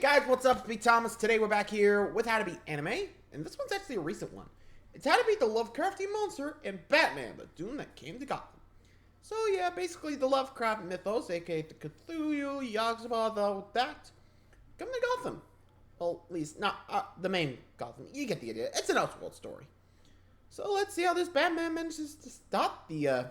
guys, what's up? It's me, Thomas. Today we're back here with How to Beat Anime, and this one's actually a recent one. It's How to Beat the Lovecraftian monster in Batman, the Doom that came to Gotham. So yeah, basically the Lovecraft mythos, aka the Cthulhu, Yogg-Sothoth, all that, come to Gotham. Well, at least not the main Gotham. You get the idea. It's an Elseworld story. So let's see how this Batman manages to stop the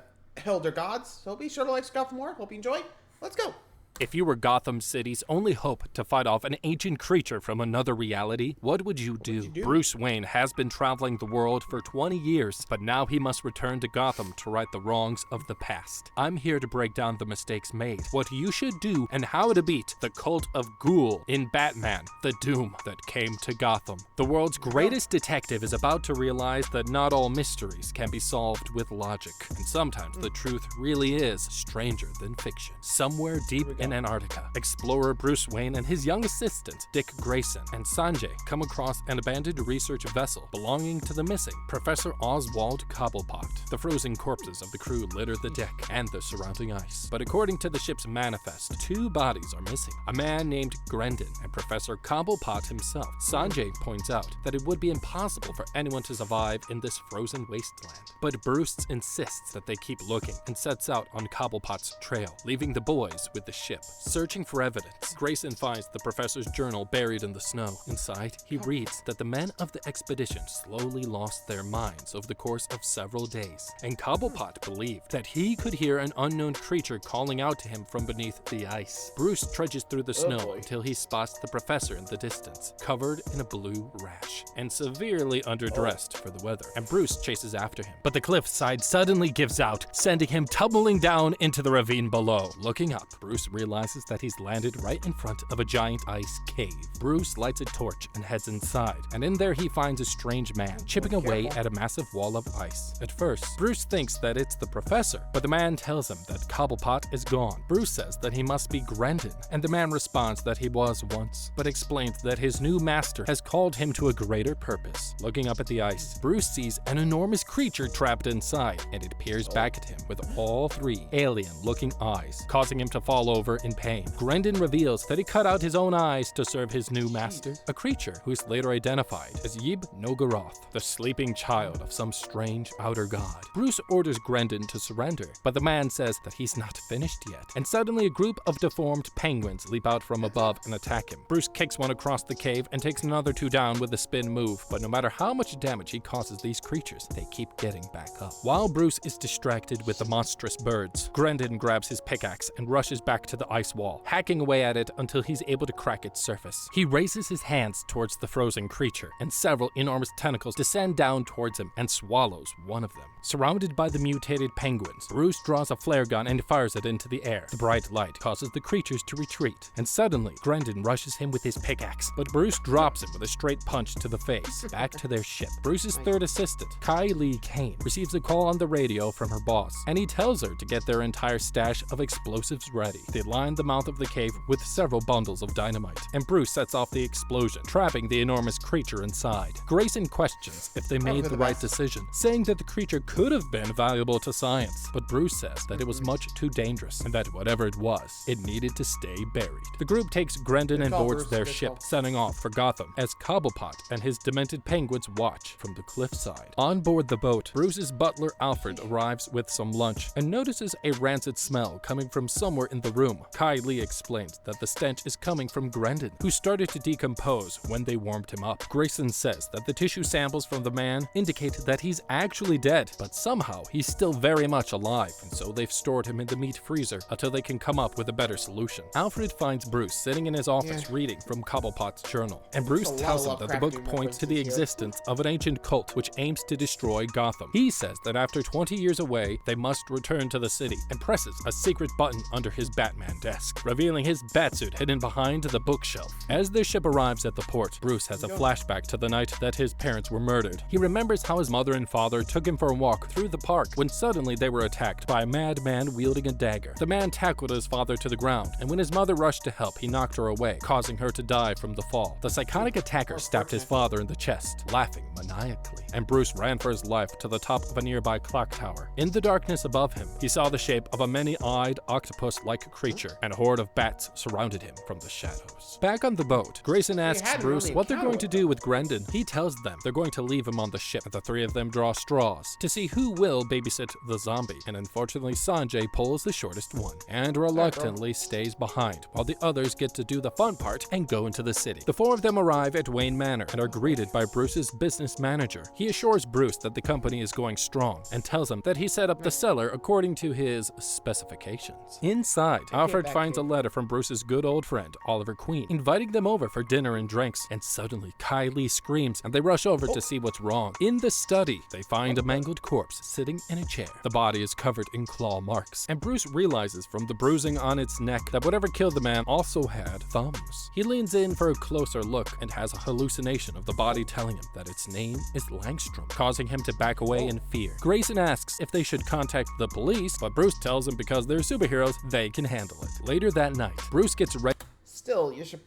Elder Gods. So be sure to like Gotham more. Hope you enjoy. Let's go. If you were Gotham City's only hope to fight off an ancient creature from another reality, what would you do? Bruce Wayne has been traveling the world for 20 years, but now he must return to Gotham to right the wrongs of the past. I'm here to break down the mistakes made, what you should do, and how to beat the cult of Ghoul in Batman, the Doom that came to Gotham. The world's greatest detective is about to realize that not all mysteries can be solved with logic, and sometimes the truth really is stranger than fiction. Somewhere deep in Antarctica, explorer Bruce Wayne and his young assistant, Dick Grayson, and Sanjay come across an abandoned research vessel belonging to the missing Professor Oswald Cobblepot. The frozen corpses of the crew litter the deck and the surrounding ice. But according to the ship's manifest, two bodies are missing. A man named Grendon and Professor Cobblepot himself. Sanjay points out that it would be impossible for anyone to survive in this frozen wasteland. But Bruce insists that they keep looking and sets out on Cobblepot's trail, leaving the boys with the ship. Searching for evidence, Grayson finds the professor's journal buried in the snow. Inside, he reads that the men of the expedition slowly lost their minds over the course of several days, and Cobblepot believed that he could hear an unknown creature calling out to him from beneath the ice. Bruce trudges through the snow until he spots the professor in the distance, covered in a blue rash, and severely underdressed for the weather, and Bruce chases after him. But the cliffside suddenly gives out, sending him tumbling down into the ravine below. Looking up, Bruce realizes that he's landed right in front of a giant ice cave. Bruce lights a torch and heads inside, and in there he finds a strange man chipping away at a massive wall of ice. At first, Bruce thinks that it's the professor, but the man tells him that Cobblepot is gone. Bruce says that he must be Grendon, and the man responds that he was once, but explains that his new master has called him to a greater purpose. Looking up at the ice, Bruce sees an enormous creature trapped inside, and it peers back at him with all three alien-looking eyes, causing him to fall over in pain. Grendon reveals that he cut out his own eyes to serve his new master, a creature who is later identified as Yib Nogaroth, the sleeping child of some strange outer god. Bruce orders Grendon to surrender, but the man says that he's not finished yet, and suddenly a group of deformed penguins leap out from above and attack him. Bruce kicks one across the cave and takes another two down with a spin move, but no matter how much damage he causes these creatures, they keep getting back up. While Bruce is distracted with the monstrous birds, Grendon grabs his pickaxe and rushes back to the ice wall, hacking away at it until he's able to crack its surface. He raises his hands towards the frozen creature, and several enormous tentacles descend down towards him and swallows one of them. Surrounded by the mutated penguins, Bruce draws a flare gun and fires it into the air. The bright light causes the creatures to retreat, and suddenly Grendon rushes him with his pickaxe, but Bruce drops him with a straight punch to the face. Back to their ship. Bruce's third assistant, Kai Lee Kane, receives a call on the radio from her boss, and he tells her to get their entire stash of explosives ready. They line the mouth of the cave with several bundles of dynamite, and Bruce sets off the explosion, trapping the enormous creature inside. Grayson questions if they made the right decision, saying that the creature could have been valuable to science, but Bruce says that it was much too dangerous, and that whatever it was, it needed to stay buried. The group takes Grendon and boards their ship, setting off for Gotham, as Cobblepot and his demented penguins watch from the cliffside. On board the boat, Bruce's butler Alfred arrives with some lunch, and notices a rancid smell coming from somewhere in the room. Kai Lee explains that the stench is coming from Grendon, who started to decompose when they warmed him up. Grayson says that the tissue samples from the man indicate that he's actually dead, but somehow he's still very much alive, and so they've stored him in the meat freezer until they can come up with a better solution. Alfred finds Bruce sitting in his office reading from Cobblepot's journal, and Bruce tells him that the book points to the existence of an ancient cult which aims to destroy Gotham. He says that after 20 years away, they must return to the city, and presses a secret button under his Batman desk, revealing his batsuit hidden behind the bookshelf. As their ship arrives at the port, Bruce has a flashback to the night that his parents were murdered. He remembers how his mother and father took him for a walk through the park when suddenly they were attacked by a madman wielding a dagger. The man tackled his father to the ground, and when his mother rushed to help, he knocked her away, causing her to die from the fall. The psychotic attacker stabbed his father in the chest, laughing maniacally, and Bruce ran for his life to the top of a nearby clock tower. In the darkness above him, he saw the shape of a many-eyed octopus-like creature creature, and a horde of bats surrounded him from the shadows. Back on the boat, Grayson asks Bruce what they're going to do with Grendon. He tells them they're going to leave him on the ship, and the three of them draw straws to see who will babysit the zombie. And unfortunately, Sanjay pulls the shortest one and reluctantly stays behind, while the others get to do the fun part and go into the city. The four of them arrive at Wayne Manor and are greeted by Bruce's business manager. He assures Bruce that the company is going strong and tells him that he set up the cellar according to his specifications. Inside, Alfred finds a letter from Bruce's good old friend, Oliver Queen, inviting them over for dinner and drinks, and suddenly Kylie screams and they rush over to see what's wrong. In the study, they find a mangled corpse sitting in a chair. The body is covered in claw marks, and Bruce realizes from the bruising on its neck that whatever killed the man also had thumbs. He leans in for a closer look and has a hallucination of the body telling him that its name is Langstrom, causing him to back away in fear. Grayson asks if they should contact the police, but Bruce tells him because they're superheroes, they can handle it. Later that night, Bruce gets ready. Still, you should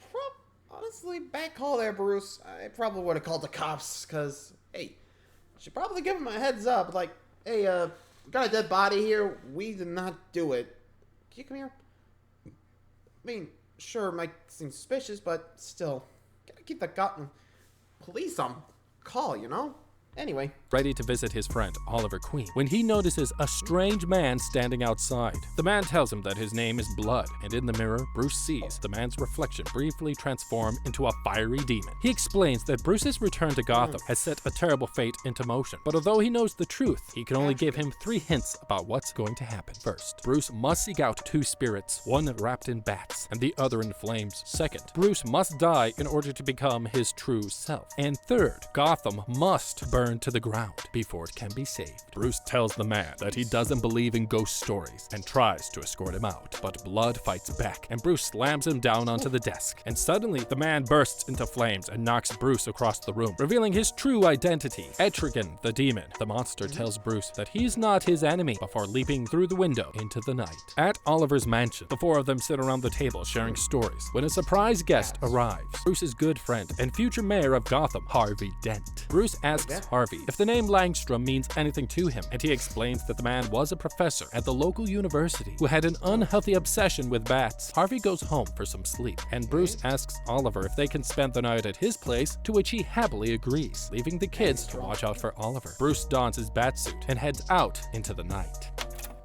honestly, bad call there, Bruce. I probably would have called the cops, because, hey, you should probably give them a heads up, like, hey, we got a dead body here, we did not do it. Can you come here? I mean, sure, it might seem suspicious, but still, gotta keep the Gotham police on call, you know? Anyway. Ready to visit his friend, Oliver Queen, when he notices a strange man standing outside. The man tells him that his name is Blood, and in the mirror, Bruce sees the man's reflection briefly transform into a fiery demon. He explains that Bruce's return to Gotham has set a terrible fate into motion, but although he knows the truth, he can only give him 3 hints about what's going to happen. First, Bruce must seek out 2 spirits, one wrapped in bats, and the other in flames. Second, Bruce must die in order to become his true self. And third, Gotham must burn to the ground before it can be saved. Bruce tells the man that he doesn't believe in ghost stories and tries to escort him out, but Blood fights back and Bruce slams him down onto the desk. And suddenly, the man bursts into flames and knocks Bruce across the room, revealing his true identity. Etrigan, the demon. The monster tells Bruce that he's not his enemy before leaping through the window into the night. At Oliver's mansion, the 4 of them sit around the table sharing stories when a surprise guest arrives. Bruce's good friend and future mayor of Gotham, Harvey Dent. Bruce asks Harvey if the name Langstrom means anything to him, and he explains that the man was a professor at the local university who had an unhealthy obsession with bats. Harvey goes home for some sleep, and Bruce asks Oliver if they can spend the night at his place, to which he happily agrees, leaving the kids to watch out for Oliver. Bruce dons his bat suit and heads out into the night.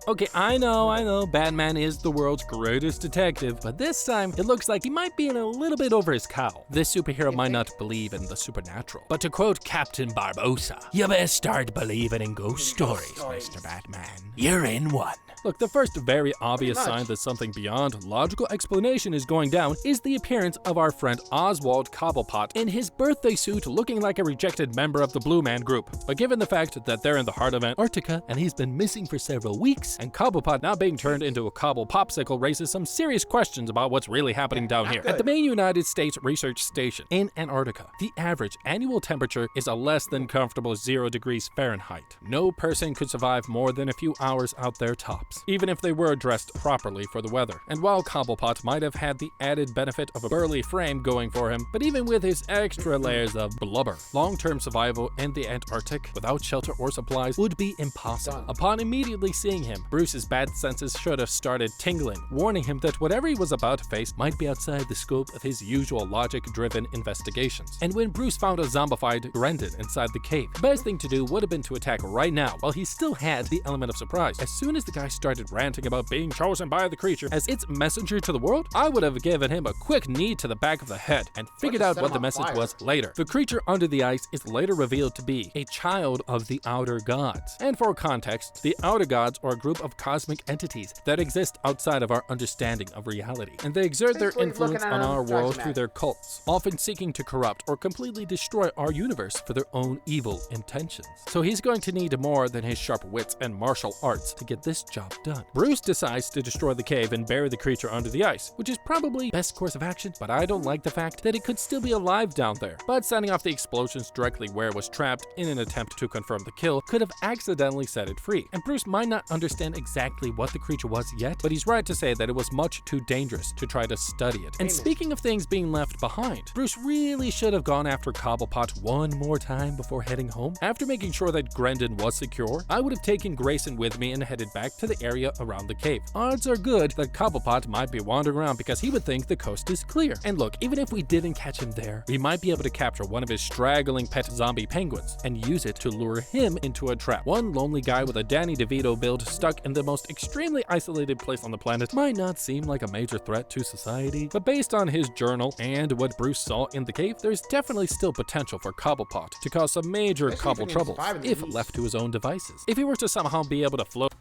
Okay, I know, Batman is the world's greatest detective, but this time, it looks like he might be in a little bit over his cow. This superhero might not believe in the supernatural, but to quote Captain Barbossa, "You best start believing in ghost stories, Mr. Batman. You're in one." Look, the first very obvious sign that something beyond logical explanation is going down is the appearance of our friend Oswald Cobblepot in his birthday suit looking like a rejected member of the Blue Man Group. But given the fact that they're in the heart of Antarctica and he's been missing for several weeks, and Cobblepot now being turned into a cobble popsicle raises some serious questions about what's really happening down here. At the main United States research station in Antarctica, the average annual temperature is a less than comfortable 0 degrees Fahrenheit. No person could survive more than a few hours out there tops, even if they were dressed properly for the weather. And while Cobblepot might have had the added benefit of a burly frame going for him, but even with his extra layers of blubber, long-term survival in the Antarctic without shelter or supplies would be impossible. Upon immediately seeing him, Bruce's bad senses should have started tingling, warning him that whatever he was about to face might be outside the scope of his usual logic-driven investigations. And when Bruce found a zombified Grendon inside the cave, the best thing to do would have been to attack right now while he still had the element of surprise. As soon as the guy started ranting about being chosen by the creature as its messenger to the world, I would have given him a quick knee to the back of the head and figured out what the message was later. The creature under the ice is later revealed to be a child of the Outer Gods. And for context, the Outer Gods are a group of cosmic entities that exist outside of our understanding of reality, and they exert their influence on our world through their cults, often seeking to corrupt or completely destroy our universe for their own evil intentions. So he's going to need more than his sharp wits and martial arts to get this job done. Bruce decides to destroy the cave and bury the creature under the ice, which is probably best course of action, but I don't like the fact that it could still be alive down there. But setting off the explosions directly where it was trapped in an attempt to confirm the kill could have accidentally set it free, and Bruce might not understand understand exactly what the creature was yet, but he's right to say that it was much too dangerous to try to study it. And speaking of things being left behind, Bruce really should have gone after Cobblepot one more time before heading home. After making sure that Grendon was secure, I would have taken Grayson with me and headed back to the area around the cave. Odds are good that Cobblepot might be wandering around because he would think the coast is clear. And look, even if we didn't catch him there, we might be able to capture one of his straggling pet zombie penguins and use it to lure him into a trap. One lonely guy with a Danny DeVito build stuck in the most extremely isolated place on the planet might not seem like a major threat to society, but based on his journal and what Bruce saw in the cave, there's definitely still potential for Cobblepot to cause some major cobble troubles if left to his own devices. If he were to somehow be able to float.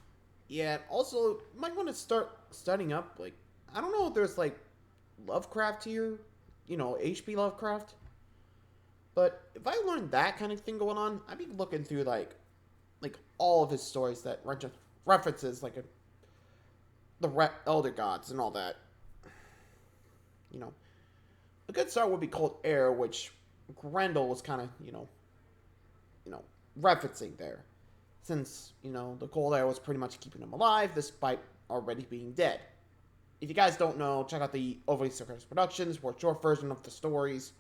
Yeah, also, you might want to start studying up, like, I don't know if there's, like, Lovecraft here, you know, H.P. Lovecraft, but if I learned that kind of thing going on, I'd be looking through, like all of his stories that references, like, the Elder Gods and all that. You know, a good start would be Cold Air, which Grendel was kind of, you know, referencing there. Since, you know, the cold air was pretty much keeping him alive despite already being dead. If you guys don't know, check out the Overly Circus Productions for a short version of the stories.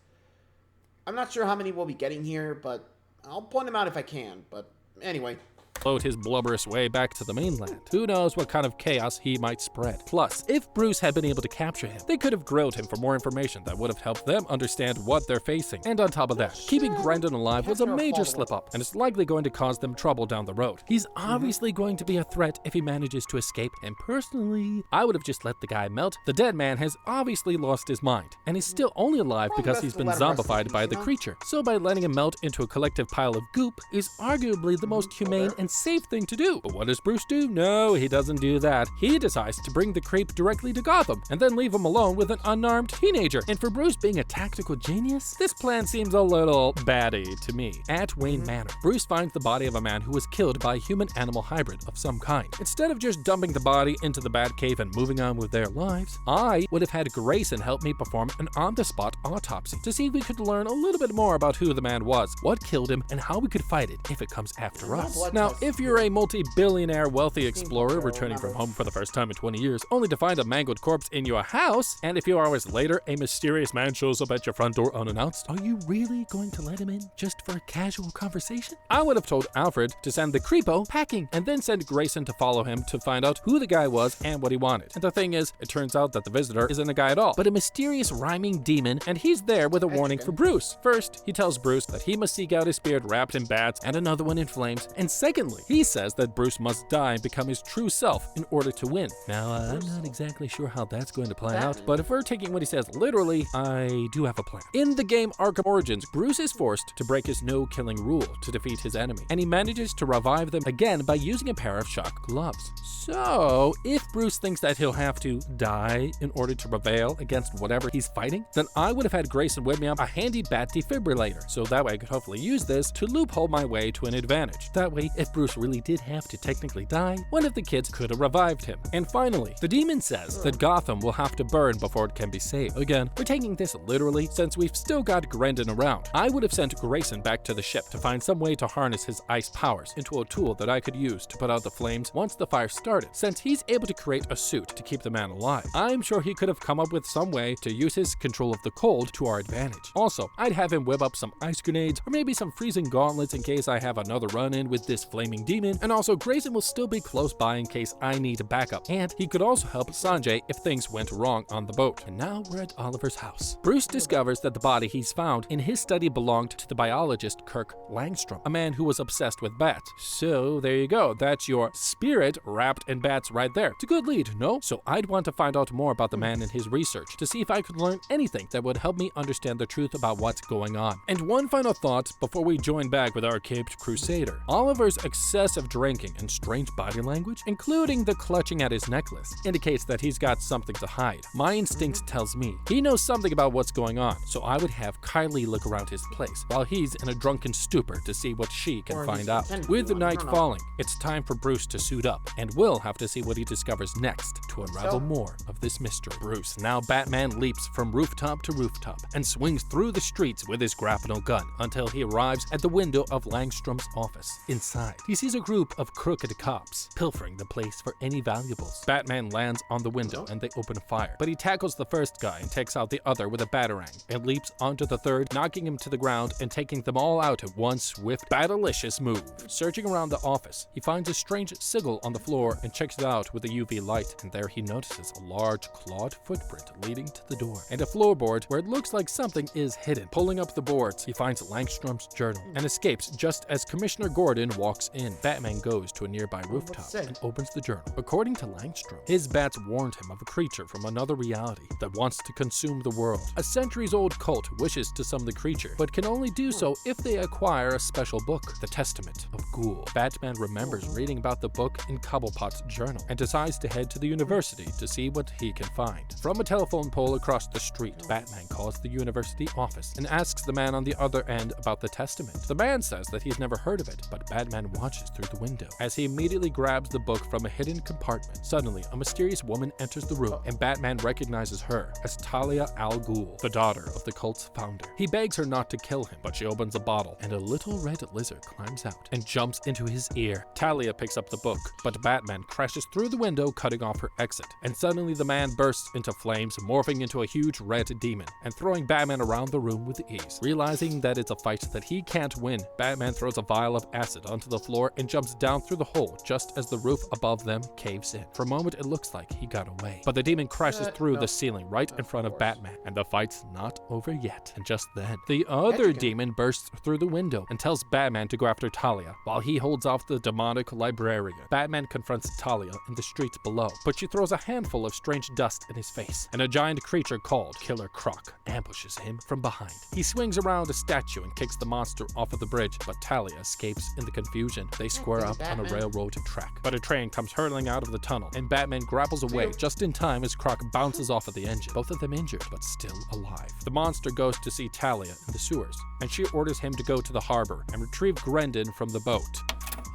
I'm not sure how many we'll be getting here, but I'll point them out if I can. But anyway. Float his blubberous way back to the mainland. Who knows what kind of chaos he might spread. Plus, if Bruce had been able to capture him, they could have grilled him for more information that would have helped them understand what they're facing. And on top of that, keeping Grendon alive was a major slip-up, and it's likely going to cause them trouble down the road. He's obviously going to be a threat if he manages to escape, and personally, I would have just let the guy melt. The dead man has obviously lost his mind, and he's still only alive because he's been zombified by the creature. So by letting him melt into a collective pile of goop is arguably the most humane and safe thing to do. But what does Bruce do? No, he doesn't do that. He decides to bring the creep directly to Gotham and then leave him alone with an unarmed teenager. And for Bruce being a tactical genius, this plan seems a little batty to me. At Wayne Manor, Bruce finds the body of a man who was killed by a human-animal hybrid of some kind. Instead of just dumping the body into the Batcave and moving on with their lives, I would have had Grayson help me perform an on-the-spot autopsy to see if we could learn a little bit more about who the man was, what killed him, and how we could fight it if it comes after us. Now, if you're a multi-billionaire wealthy explorer returning from home for the first time in 20 years, only to find a mangled corpse in your house, and a few hours later, a mysterious man shows up at your front door unannounced, are you really going to let him in just for a casual conversation? I would have told Alfred to send the creepo packing, and then send Grayson to follow him to find out who the guy was and what he wanted. And the thing is, it turns out that the visitor isn't a guy at all, but a mysterious rhyming demon, and he's there with a warning for Bruce. First, he tells Bruce that he must seek out his spirit wrapped in bats and another one in flames, and secondly, he says that Bruce must die and become his true self in order to win. Now, I'm not exactly sure how that's going to play out, but if we're taking what he says literally, I do have a plan. In the game Arkham Origins, Bruce is forced to break his no-killing rule to defeat his enemy, and he manages to revive them again by using a pair of shock gloves. So, if Bruce thinks that he'll have to die in order to prevail against whatever he's fighting, then I would have had Grayson whip me up a handy bat defibrillator, so that way I could hopefully use this to loophole my way to an advantage. That way, if Bruce really did have to technically die, one of the kids could have revived him. And finally, the demon says that Gotham will have to burn before it can be saved. Again, we're taking this literally since we've still got Grendon around. I would have sent Grayson back to the ship to find some way to harness his ice powers into a tool that I could use to put out the flames once the fire started, since he's able to create a suit to keep the man alive. I'm sure he could have come up with some way to use his control of the cold to our advantage. Also, I'd have him whip up some ice grenades or maybe some freezing gauntlets in case I have another run-in with this flaming demon, and also Grayson will still be close by in case I need backup, and he could also help Sanjay if things went wrong on the boat. And now we're at Oliver's house. Bruce discovers that the body he's found in his study belonged to the biologist Kirk Langstrom, a man who was obsessed with bats. So there you go, that's your spirit wrapped in bats right there. It's a good lead, no? So I'd want to find out more about the man and his research to see if I could learn anything that would help me understand the truth about what's going on. And one final thought before we join back with our caped crusader. Oliver's excessive drinking and strange body language, including the clutching at his necklace, indicates that he's got something to hide. My instinct tells me he knows something about what's going on, so I would have Kylie look around his place while he's in a drunken stupor to see what she can find out. With the night falling, it's time for Bruce to suit up, and we'll have to see what he discovers next to unravel more of this mystery. Bruce, now Batman, leaps from rooftop to rooftop and swings through the streets with his grapnel gun until he arrives at the window of Langstrom's office. Inside, he sees a group of crooked cops pilfering the place for any valuables. Batman lands on the window and they open fire, but he tackles the first guy and takes out the other with a batarang and leaps onto the third, knocking him to the ground and taking them all out in one swift, batalicious move. Searching around the office, he finds a strange sigil on the floor and checks it out with a UV light, and there he notices a large clawed footprint leading to the door and a floorboard where it looks like something is hidden. Pulling up the boards, he finds Langstrom's journal and escapes just as Commissioner Gordon walks in. Batman goes to a nearby rooftop and opens the journal. According to Langstrom, his bats warned him of a creature from another reality that wants to consume the world. A centuries-old cult wishes to summon the creature, but can only do so if they acquire a special book, the Testament of Ghoul. Batman remembers reading about the book in Cobblepot's journal and decides to head to the university to see what he can find. From a telephone pole across the street, Batman calls the university office and asks the man on the other end about the Testament. The man says that he's never heard of it, but Batman watches through the window as he immediately grabs the book from a hidden compartment. Suddenly, a mysterious woman enters the room, and Batman recognizes her as Talia al Ghul, the daughter of the cult's founder. He begs her not to kill him, but she opens a bottle, and a little red lizard climbs out and jumps into his ear. Talia picks up the book, but Batman crashes through the window, cutting off her exit. And suddenly the man bursts into flames, morphing into a huge red demon and throwing Batman around the room with ease. Realizing that it's a fight that he can't win, Batman throws a vial of acid onto the floor and jumps down through the hole just as the roof above them caves in. For a moment it looks like he got away, but the demon crashes through the ceiling right in front of Batman, and the fight's not over yet. And just then, the other demon bursts through the window and tells Batman to go after Talia, while he holds off the demonic librarian. Batman confronts Talia in the streets below, but she throws a handful of strange dust in his face, and a giant creature called Killer Croc ambushes him from behind. He swings around a statue and kicks the monster off of the bridge, but Talia escapes in the confusion. They square up on a railroad track, but a train comes hurtling out of the tunnel, and Batman grapples away just in time as Croc bounces off of the engine, both of them injured but still alive. The monster goes to see Talia in the sewers, and she orders him to go to the harbor and retrieve Grendon from the boat.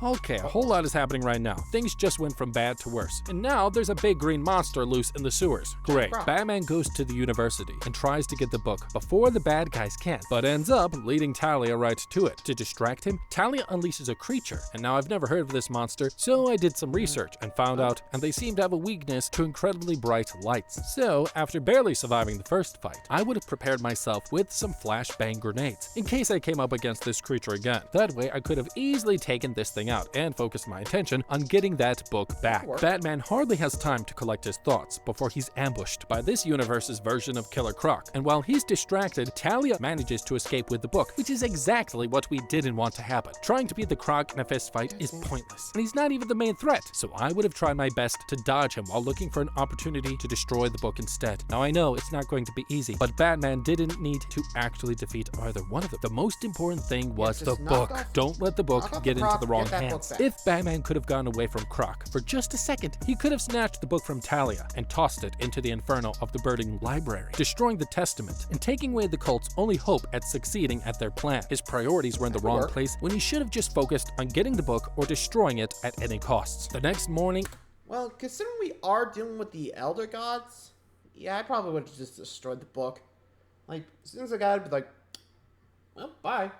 Okay, a whole lot is happening right now. Things just went from bad to worse, and now there's a big green monster loose in the sewers. Great. Batman goes to the university and tries to get the book before the bad guys can, but ends up leading Talia right to it. To distract him, Talia unleashes a creature, and now I've never heard of this monster, so I did some research and found out, and they seem to have a weakness to incredibly bright lights. So, after barely surviving the first fight, I would have prepared myself with some flashbang grenades, in case I came up against this creature again. That way, I could have easily taken this thing out and focused my attention on getting that book back. Batman hardly has time to collect his thoughts before he's ambushed by this universe's version of Killer Croc, and while he's distracted, Talia manages to escape with the book, which is exactly what we didn't want to happen. Trying to beat the Croc in a fist fight is pointless, and he's not even the main threat, so I would have tried my best to dodge him while looking for an opportunity to destroy the book instead. Now I know it's not going to be easy, but Batman didn't need to actually defeat either one of them. The most important thing was the book. Don't let the book get into the wrong hands. If Batman could have gone away from Croc for just a second, he could have snatched the book from Talia and tossed it into the inferno of the burning library, destroying the Testament and taking away the cult's only hope at succeeding at their plan. His priorities were in the wrong place when he should have just focused on getting the book or destroying it at any costs. The next morning... Well, considering we are dealing with the Elder Gods, yeah, I probably would have just destroyed the book. Like, as soon as I got it, I'd be like, well, bye.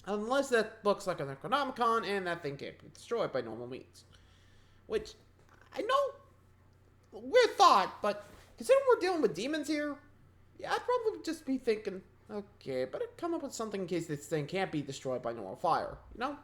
Unless that book's like an Necronomicon and that thing can't be destroyed by normal means. Which, I know, weird thought, but considering we're dealing with demons here, yeah, I'd probably just be thinking, okay, better come up with something in case this thing can't be destroyed by normal fire, you know?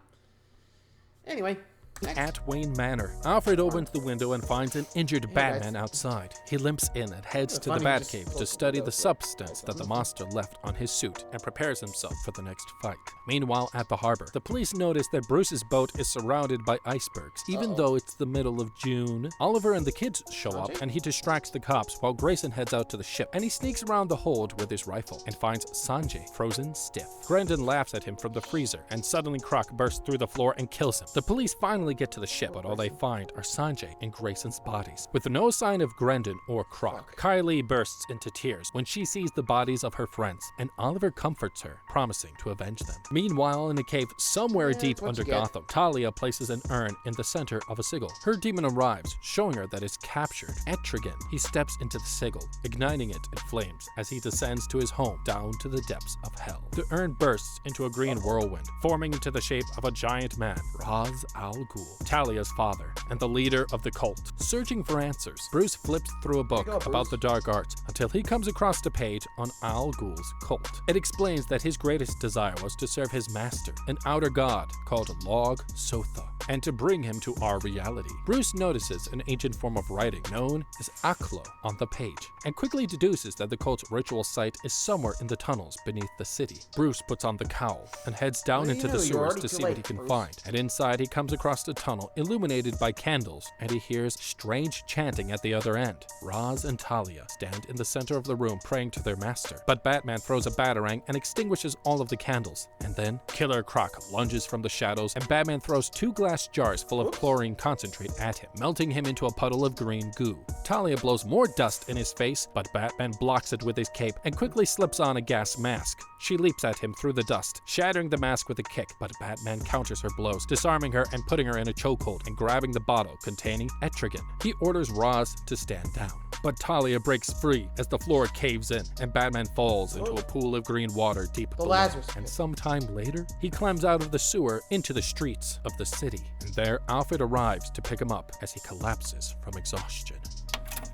Anyway. Next. At Wayne Manor, Alfred opens the window and finds an injured Batman outside. He limps in and heads to the Batcave to study the substance that the monster left on his suit and prepares himself for the next fight. Meanwhile, at the harbor, the police notice that Bruce's boat is surrounded by icebergs, even though it's the middle of June. Oliver and the kids show up, and he distracts the cops while Grayson heads out to the ship, and he sneaks around the hold with his rifle and finds Sanjay frozen stiff. Grendon laughs at him from the freezer, and suddenly Croc bursts through the floor and kills him. The police finally finally get to the ship, but all they find are Sanjay and Grayson's bodies. With no sign of Grendon or Croc, Kylie bursts into tears when she sees the bodies of her friends, and Oliver comforts her, promising to avenge them. Meanwhile, in a cave somewhere deep under Gotham, Talia places an urn in the center of a sigil. Her demon arrives, showing her that it's captured. Etrigan, he steps into the sigil, igniting it in flames as he descends to his home down to the depths of hell. The urn bursts into a green whirlwind, forming into the shape of a giant man, Ra's al Ghul, Talia's father, and the leader of the cult. Searching for answers, Bruce flips through a book about the dark arts until he comes across a page on Al Ghul's cult. It explains that his greatest desire was to serve his master, an outer god called Log Sotha, and to bring him to our reality. Bruce notices an ancient form of writing known as Aklo on the page, and quickly deduces that the cult's ritual site is somewhere in the tunnels beneath the city. Bruce puts on the cowl and heads down into the sewers to see what he can find. And inside he comes across a tunnel illuminated by candles, and he hears strange chanting at the other end. Ra's and Talia stand in the center of the room praying to their master, but Batman throws a batarang and extinguishes all of the candles. And then Killer Croc lunges from the shadows, and Batman throws 2 glass jars full of chlorine concentrate at him, melting him into a puddle of green goo. Talia blows more dust in his face, but Batman blocks it with his cape and quickly slips on a gas mask. She leaps at him through the dust, shattering the mask with a kick, but Batman counters her blows, disarming her and putting her in a chokehold and grabbing the bottle containing Etrigan. He orders Ra's to stand down, but Talia breaks free as the floor caves in and Batman falls into a pool of green water deep below. And sometime later, he climbs out of the sewer into the streets of the city, and there Alfred arrives to pick him up as he collapses from exhaustion.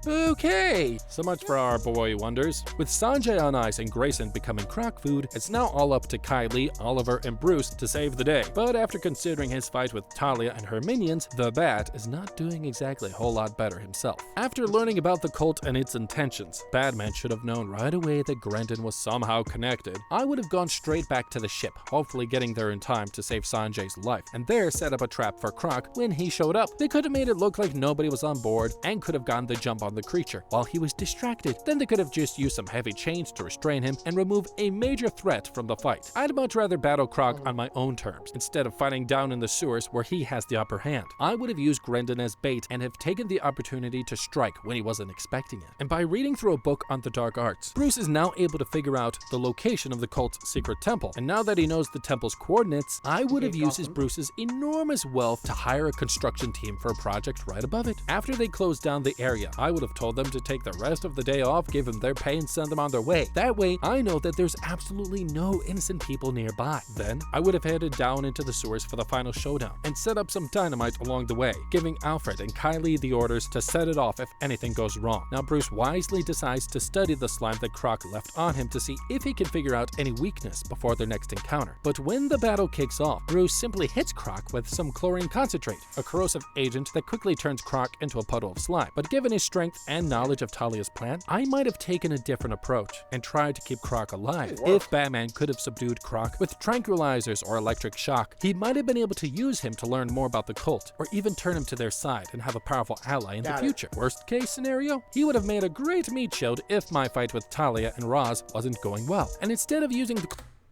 Okay, so much for our boy wonders. With Sanjay on ice and Grayson becoming Croc food, it's now all up to Kylie, Oliver, and Bruce to save the day. But after considering his fight with Talia and her minions, the Bat is not doing exactly a whole lot better himself. After learning about the cult and its intentions, Batman should have known right away that Grendon was somehow connected. I would have gone straight back to the ship, hopefully getting there in time to save Sanjay's life, and there set up a trap for Croc when he showed up. They could have made it look like nobody was on board and could have gotten the jump on the creature while he was distracted. Then they could have just used some heavy chains to restrain him and remove a major threat from the fight. I'd much rather battle Croc on my own terms instead of fighting down in the sewers where he has the upper hand. I would have used Grendon as bait and have taken the opportunity to strike when he wasn't expecting it. And by reading through a book on the dark arts, Bruce is now able to figure out the location of the cult's secret temple. And now that he knows the temple's coordinates, I would have used Bruce's enormous wealth to hire a construction team for a project right above it. After they closed down the area, I would have told them to take the rest of the day off, give them their pay, and send them on their way. That way, I know that there's absolutely no innocent people nearby. Then, I would have headed down into the sewers for the final showdown and set up some dynamite along the way, giving Alfred and Kylie the orders to set it off if anything goes wrong. Now, Bruce wisely decides to study the slime that Croc left on him to see if he can figure out any weakness before their next encounter. But when the battle kicks off, Bruce simply hits Croc with some chlorine concentrate, a corrosive agent that quickly turns Croc into a puddle of slime. But given his strength and knowledge of Talia's plan, I might have taken a different approach and tried to keep Croc alive. If Batman could have subdued Croc with tranquilizers or electric shock, he might have been able to use him to learn more about the cult, or even turn him to their side and have a powerful ally in the future. Worst case scenario, he would have made a great meat shield if my fight with Talia and Ra's wasn't going well. And instead of using the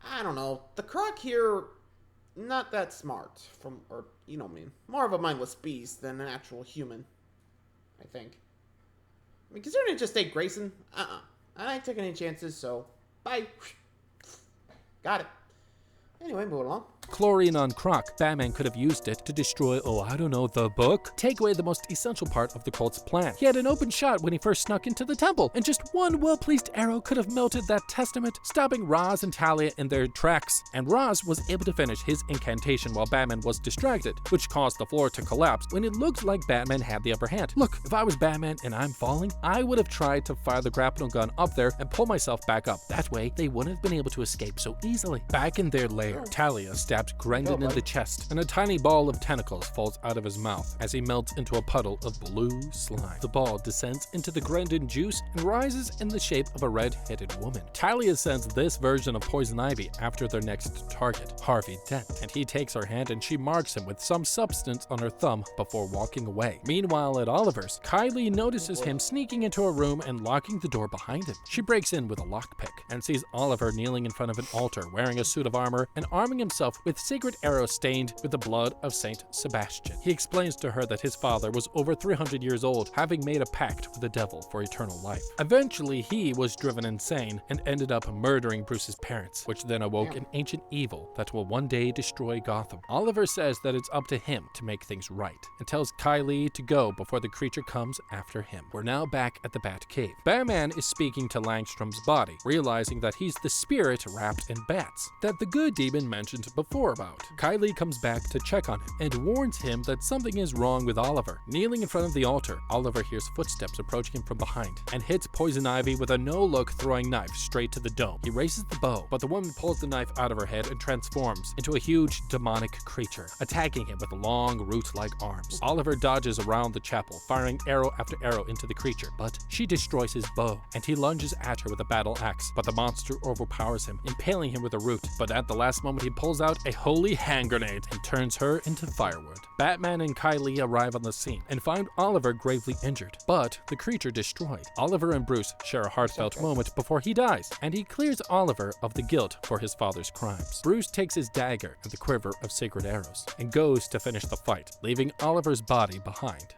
I don't know, the Croc here, not that smart, or you know what I mean, more of a mindless beast than an actual human, I think. I mean, considering it just ate Grayson, I ain't taking any chances, so bye. Got it. Anyway, moving along. chlorine on Croc, Batman could have used it to destroy, the book? Take away the most essential part of the cult's plan. He had an open shot when he first snuck into the temple, and just one well-placed arrow could have melted that testament, stopping Ra's and Talia in their tracks. And Ra's was able to finish his incantation while Batman was distracted, which caused the floor to collapse when it looked like Batman had the upper hand. Look, if I was Batman and I'm falling, I would have tried to fire the grapnel gun up there and pull myself back up. That way, they wouldn't have been able to escape so easily. Back in their lair, Talia stabs Grendon in the chest, and a tiny ball of tentacles falls out of his mouth as he melts into a puddle of blue slime. The ball descends into the Grendon juice and rises in the shape of a red-headed woman. Talia sends this version of Poison Ivy after their next target, Harvey Dent, and he takes her hand and she marks him with some substance on her thumb before walking away. Meanwhile, at Oliver's, Kylie notices him sneaking into a room and locking the door behind him. She breaks in with a lockpick and sees Oliver kneeling in front of an altar wearing a suit of armor and arming himself with sacred arrows stained with the blood of Saint Sebastian. He explains to her that his father was over 300 years old, having made a pact with the devil for eternal life. Eventually, he was driven insane and ended up murdering Bruce's parents, which then awoke an ancient evil that will one day destroy Gotham. Oliver says that it's up to him to make things right, and tells Kylie to go before the creature comes after him. We're now back at the Batcave. Batman is speaking to Langstrom's body, realizing that he's the spirit wrapped in bats that the good demon mentioned before about. Kylie comes back to check on him and warns him that something is wrong with Oliver. Kneeling in front of the altar, Oliver hears footsteps approaching him from behind and hits Poison Ivy with a no-look throwing knife straight to the dome. He raises the bow, but the woman pulls the knife out of her head and transforms into a huge demonic creature, attacking him with long root-like arms. Oliver dodges around the chapel, firing arrow after arrow into the creature, but she destroys his bow, and he lunges at her with a battle axe, but the monster overpowers him, impaling him with a root. But at the last moment, he pulls out a holy hand grenade and turns her into firewood. Batman and Kylie arrive on the scene and find Oliver gravely injured, but the creature destroyed. Oliver and Bruce share a heartfelt moment before he dies, and he clears Oliver of the guilt for his father's crimes. Bruce takes his dagger and the quiver of sacred arrows and goes to finish the fight, leaving Oliver's body behind.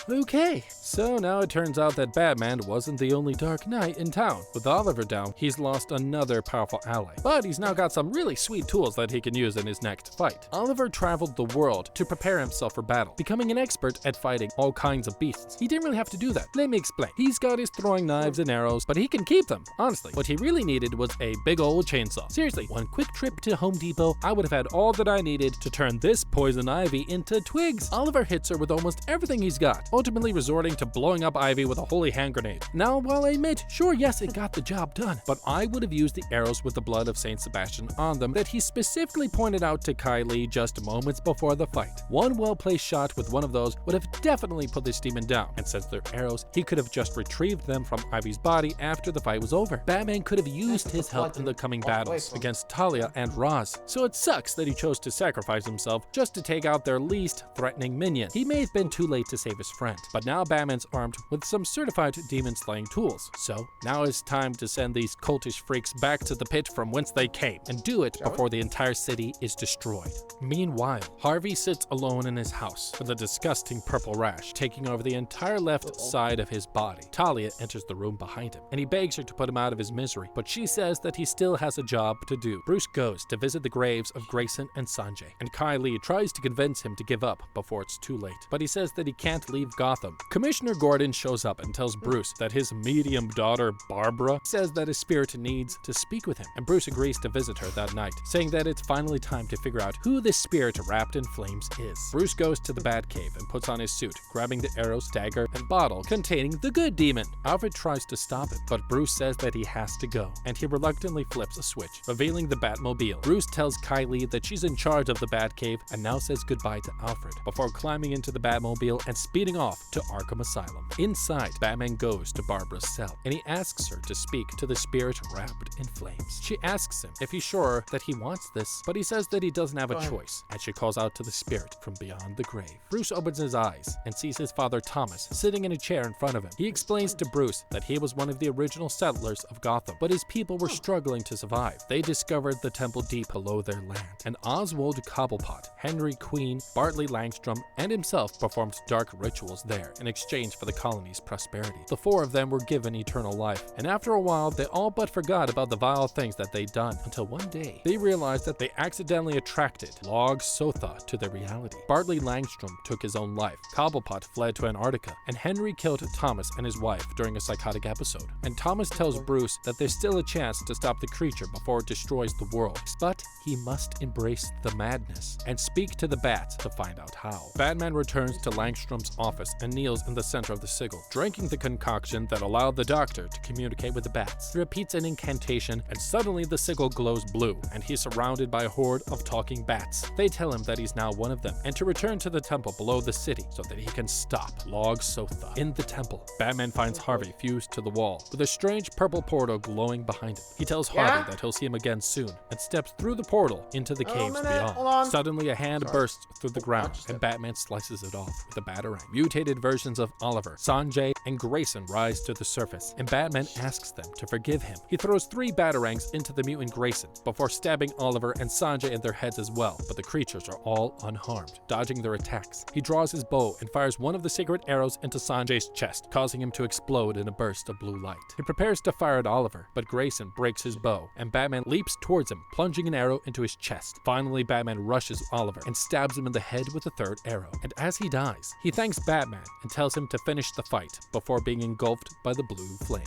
Okay, so now it turns out that Batman wasn't the only Dark Knight in town. With Oliver down, he's lost another powerful ally, but he's now got some really sweet tools that he can use in his next fight. Oliver traveled the world to prepare himself for battle, becoming an expert at fighting all kinds of beasts. He didn't really have to do that. Let me explain. He's got his throwing knives and arrows, but he can keep them. Honestly, what he really needed was a big old chainsaw. Seriously, one quick trip to Home Depot, I would have had all that I needed to turn this Poison Ivy into twigs. Oliver hits her with almost everything he's got, ultimately resorting to blowing up Ivy with a holy hand grenade. Now, while I admit, sure, yes, it got the job done, but I would have used the arrows with the blood of Saint Sebastian on them that he specifically pointed out to Kylie just moments before the fight. One well-placed shot with one of those would have definitely put this demon down, and since they're arrows, he could have just retrieved them from Ivy's body after the fight was over. Batman could have used his help in the coming battles against Talia and Ra's, so it sucks that he chose to sacrifice himself just to take out their least threatening minion. He may have been too late to save his friend, but now Batman's armed with some certified demon-slaying tools. So now it's time to send these cultish freaks back to the pit from whence they came, and do it before the entire city is destroyed. Meanwhile, Harvey sits alone in his house with a disgusting purple rash taking over the entire left side of his body. Talia enters the room behind him, and he begs her to put him out of his misery, but she says that he still has a job to do. Bruce goes to visit the graves of Grayson and Sanjay, and Kylie tries to convince him to give up before it's too late, but he says that he can't leave Gotham. Commissioner Gordon shows up and tells Bruce that his medium daughter, Barbara, says that his spirit needs to speak with him, and Bruce agrees to visit her that night, saying that it's finally time to figure out who this spirit wrapped in flames is. Bruce goes to the Batcave and puts on his suit, grabbing the arrows, dagger, and bottle containing the good demon. Alfred tries to stop him, but Bruce says that he has to go, and he reluctantly flips a switch, revealing the Batmobile. Bruce tells Kylie that she's in charge of the Batcave and now says goodbye to Alfred, before climbing into the Batmobile and speeding off to Arkham Asylum. Inside, Batman goes to Barbara's cell, and he asks her to speak to the spirit wrapped in flames. She asks him if he's sure that he wants this, but he says that he doesn't have a choice, and she calls out to the spirit from beyond the grave. Bruce opens his eyes and sees his father Thomas sitting in a chair in front of him. He explains to Bruce that he was one of the original settlers of Gotham, but his people were struggling to survive. They discovered the temple deep below their land, and Oswald Cobblepot, Henry Queen, Bartley Langstrom, and himself performed dark rituals there in exchange for the colony's prosperity. The four of them were given eternal life, and after a while, they all but forgot about the vile things that they'd done, until one day, they realized that they accidentally attracted Log Sotha to their reality. Bartley Langstrom took his own life, Cobblepot fled to Antarctica, and Henry killed Thomas and his wife during a psychotic episode. And Thomas tells Bruce that there's still a chance to stop the creature before it destroys the world, but he must embrace the madness and speak to the bats to find out how. Batman returns to Langstrom's office and kneels in the center of the sigil, drinking the concoction that allowed the doctor to communicate with the bats. He repeats an incantation, and suddenly the sigil glows blue, and he's surrounded by a horde of talking bats. They tell him that he's now one of them, and to return to the temple below the city so that he can stop Log Sotha. In the temple, Batman finds Harvey fused to the wall, with a strange purple portal glowing behind him. He tells Harvey that he'll see him again soon, and steps through the portal into the caves beyond. Suddenly, a hand bursts through the ground, and Batman slices it off with a batarang. mutated versions of Oliver, Sanjay, and Grayson rise to the surface, and Batman asks them to forgive him. He throws 3 batarangs into the mutant Grayson before stabbing Oliver and Sanjay in their heads as well, but the creatures are all unharmed, dodging their attacks. He draws his bow and fires one of the sacred arrows into Sanjay's chest, causing him to explode in a burst of blue light. He prepares to fire at Oliver, but Grayson breaks his bow, and Batman leaps towards him, plunging an arrow into his chest. Finally, Batman rushes Oliver and stabs him in the head with a 3rd arrow. And as he dies, he thanks Batman and tells him to finish the fight before being engulfed by the blue flame.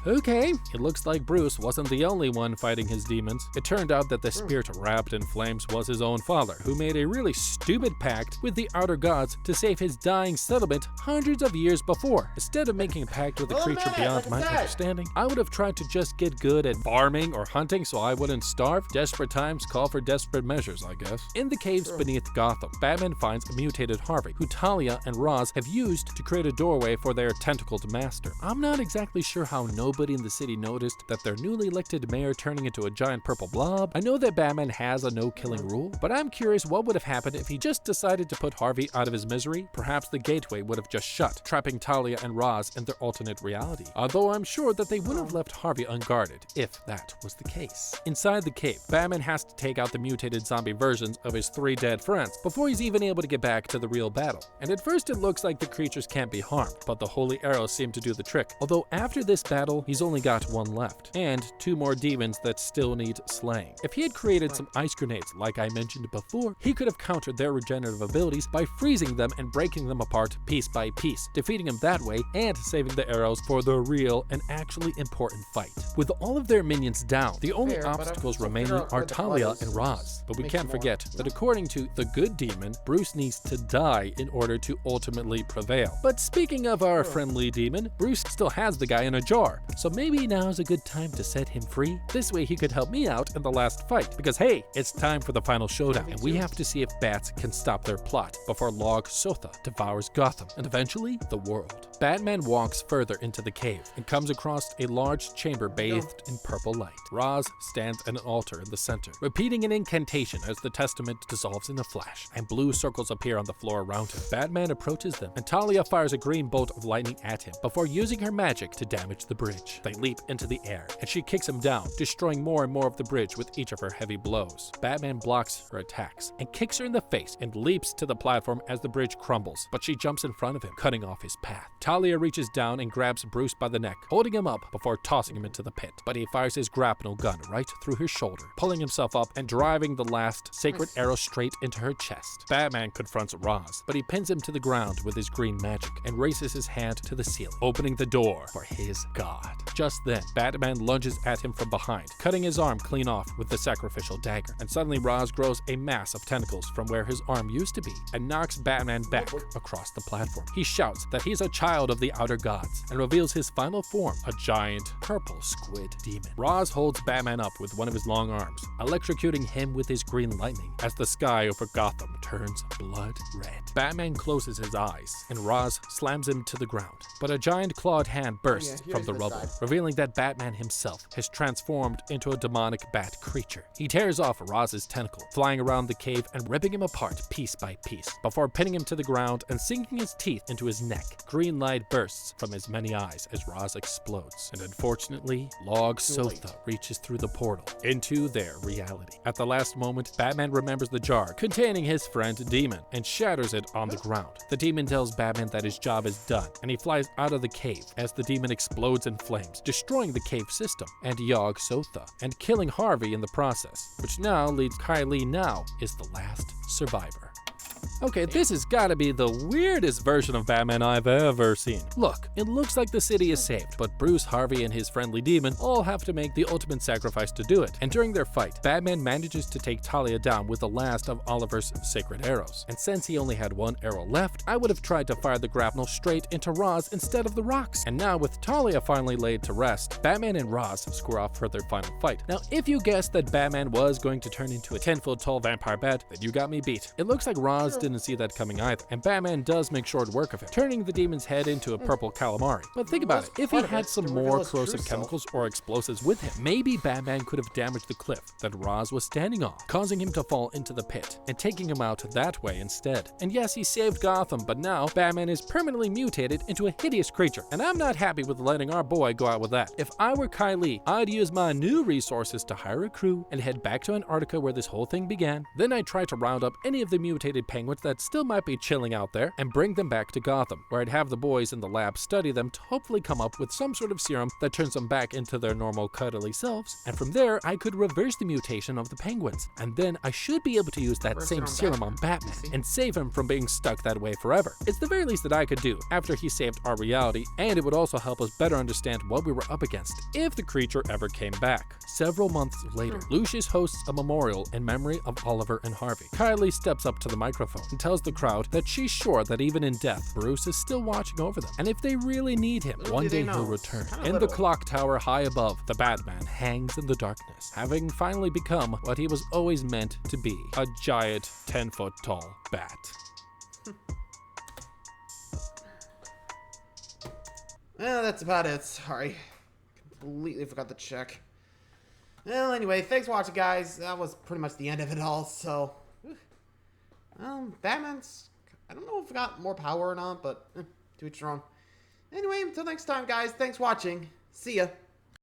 Okay, it looks like Bruce wasn't the only one fighting his demons. It turned out that the spirit wrapped in flames was his own father, who made a really stupid pact with the outer gods to save his dying settlement hundreds of years before. Instead of making a pact with a creature beyond my understanding, I would have tried to just get good at farming or hunting so I wouldn't starve. Desperate times call for desperate measures, I guess. In the caves beneath Gotham, Batman finds a mutated Harvey, who Talia and Ra's have used to create a doorway for their tentacled master. I'm not exactly sure how nobody in the city noticed that their newly elected mayor turning into a giant purple blob. I know that Batman has a no-killing rule, but I'm curious what would have happened if he just decided to put Harvey out of his misery. Perhaps the gateway would have just shut, trapping Talia and Ra's in their alternate reality. Although I'm sure that they wouldn't have left Harvey unguarded, if that was the case. Inside the cave, Batman has to take out the mutated zombie versions of his 3 dead friends before he's even able to get back to the real battle. And at first it looks like the creatures can't be harmed, but the holy arrows seem to do the trick. Although after this battle, he's only got 1 left, and 2 more demons that still need slaying. If he had created some ice grenades like I mentioned before, he could have countered their regenerative abilities by freezing them and breaking them apart piece by piece, defeating him that way and saving the arrows for the real and actually important fight. With all of their minions down, the only obstacles remaining are Talia and Ra's. But we can't forget that according to the good demon, Bruce needs to die in order to ultimately prevail. But speaking of our friendly demon, Bruce still has the guy in a jar, so maybe now's a good time to set him free. This way he could help me out in the last fight, because hey, it's time for the final showdown, and we have to see if bats can stop their plot before Log Sotha devours Gotham, and eventually the world. Batman walks further into the cave and comes across a large chamber bathed in purple light. Ra's stands at an altar in the center, repeating an incantation as the testament dissolves in a flash, and blue circles appear on the floor around him. Batman approaches them, and Talia fires a green bolt of lightning at him before using her magic to damage the bridge. They leap into the air, and she kicks him down, destroying more and more of the bridge with each of her heavy blows. Batman blocks her attacks and kicks her in the face and leaps to the platform as the bridge crumbles, but she jumps in front of him, cutting off his path. Talia reaches down and grabs Bruce by the neck, holding him up before tossing him into the pit, but he fires his grapnel gun right through his shoulder, pulling himself up and driving the last sacred arrow straight into her chest. Batman confronts Ra's, but he pins him to the ground with his green magic and raises his hand to the ceiling, opening the door for his god. Just then, Batman lunges at him from behind, cutting his arm clean off with the sacrificial dagger, and suddenly Ra's grows a mass of tentacles from where his arm used to be and knocks Batman back across the platform. He shouts that he's a child of the outer gods and reveals his final form, a giant purple squid demon. Ra's holds Batman up with one of his long arms, electrocuting him with his green lightning as the sky over Gotham turns blood red. Batman closes his eyes and Ra's slams him to the ground, but a giant clawed hand bursts from the rubble, revealing that Batman himself has transformed into a demonic bat creature. He tears off Raz's tentacle, flying around the cave and ripping him apart piece by piece, before pinning him to the ground and sinking his teeth into his neck. Green light bursts from his many eyes as Raz explodes, and unfortunately, Log Sotha reaches through the portal into their reality. At the last moment, Batman remembers the jar containing his friend Demon and shatters it on the ground. The demon tells Batman that his job is done, and he flies out of the cave as the demon explodes in flames, destroying the cave system and Yog Sotha, and killing Harvey in the process, which now leads Kylie now is the last survivor. Okay, this has gotta be the weirdest version of Batman I've ever seen. Look, it looks like the city is saved, but Bruce, Harvey, and his friendly demon all have to make the ultimate sacrifice to do it. And during their fight, Batman manages to take Talia down with the last of Oliver's sacred arrows. And since he only had one arrow left, I would have tried to fire the grapnel straight into Ra's instead of the rocks. And now with Talia finally laid to rest, Batman and Ra's square off for their final fight. Now, if you guessed that Batman was going to turn into a 10-foot tall vampire bat, then you got me beat. It looks like Ra's did didn't see that coming either, and Batman does make short work of it, turning the demon's head into a purple calamari. But think about it, if he had some more corrosive chemicals or explosives with him, maybe Batman could have damaged the cliff that Ra's was standing on, causing him to fall into the pit, and taking him out that way instead. And yes, he saved Gotham, but now Batman is permanently mutated into a hideous creature, and I'm not happy with letting our boy go out with that. If I were Kylie, I'd use my new resources to hire a crew and head back to Antarctica where this whole thing began. Then I'd try to round up any of the mutated penguins that still might be chilling out there and bring them back to Gotham, where I'd have the boys in the lab study them to hopefully come up with some sort of serum that turns them back into their normal cuddly selves, and from there I could reverse the mutation of the penguins, and then I should be able to use that same serum on Batman and save him from being stuck that way forever. It's the very least that I could do after he saved our reality, and it would also help us better understand what we were up against if the creature ever came back. Several months later, Lucius hosts a memorial in memory of Oliver and Harvey. Kylie steps up to the microphone and tells the crowd that she's sure that even in death, Bruce is still watching over them, and if they really need him, one day he'll return. In the clock tower high above, the Batman hangs in the darkness, having finally become what he was always meant to be, a giant 10-foot tall bat. Well, that's about it. Sorry. Completely forgot to check. Well, anyway, thanks for watching, guys. That was pretty much the end of it all, so... Batman's... I don't know if he got more power or not, but to each their own. Anyway, until next time, guys, thanks for watching. See ya.